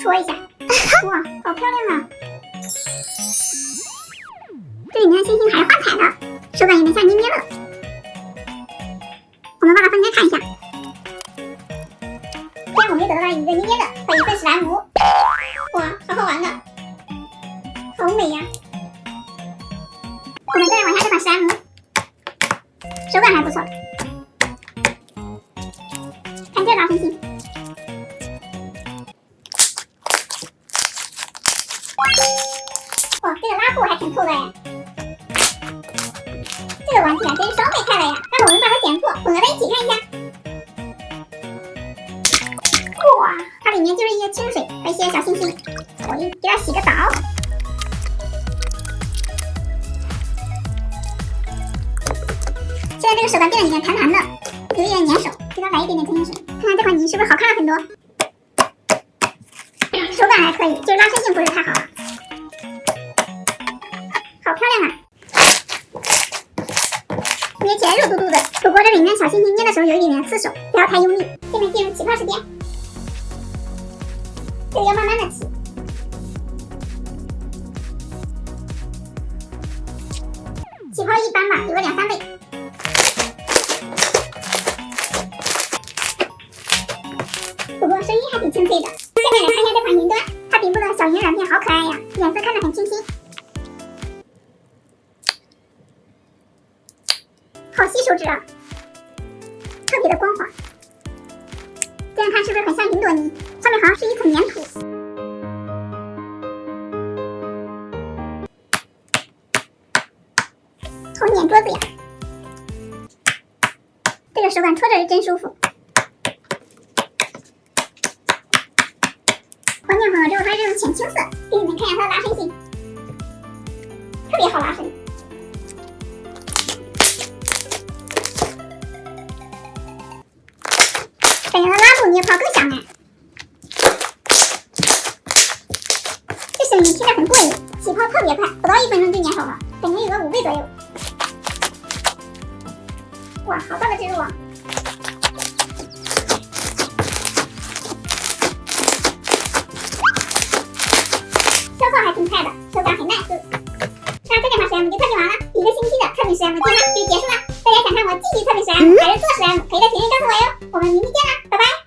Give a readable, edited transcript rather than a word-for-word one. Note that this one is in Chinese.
戳一下。哇，好漂亮啊！这里面的星星还是画彩的，手感也能像捏捏乐。我们把它分开看一下，这样我们又得到了一个捏捏乐和一份史莱姆。哇，好好玩的，好美呀！我们再来玩一下这款史莱姆，手感还不错。看这大星星，哇，这个拉布还挺透的呀。这个玩起来真是双倍快乐呀！让我们把它剪破，混合在一起看一下。哇，它里面就是一些清水和一些小星星，我给它洗个澡。现在这个手感变得有点弹弹的，有点粘手，给它来一点点清水。看看这款泥是不是好看了很多？手感还可以，就是拉伸性不是太好了。好漂亮啊！捏起来肉嘟嘟的，不过这里面小星星捏的时候有一点点刺手，不要太用力。下面进入起泡时间，这个要慢慢的起。起泡一般吧，有个2-3倍。不过声音还挺清脆的。下面来看一下这款云端，它顶部的小云软片好可爱呀，颜色看着很清新，好吸手指啊，特别的光滑。这样看是不是很像云朵泥？上面好像是一层粘土。好粘桌子呀！这个手感戳着是真舒服。环境混合之后，它是这种浅青色，给你们看一下它的拉伸性，特别好拉伸。感觉它拉布捏泡更响哎，这声音听着很过瘾，起泡特别快，不到1分钟就粘好了，感觉有个5倍左右。哇，好大的植入啊！消耗还挺快的，手感很耐撕。那这款史莱姆就测评完了，1个星期的测评史莱姆计划就结束了。大家想看我继续测评史莱姆，还是做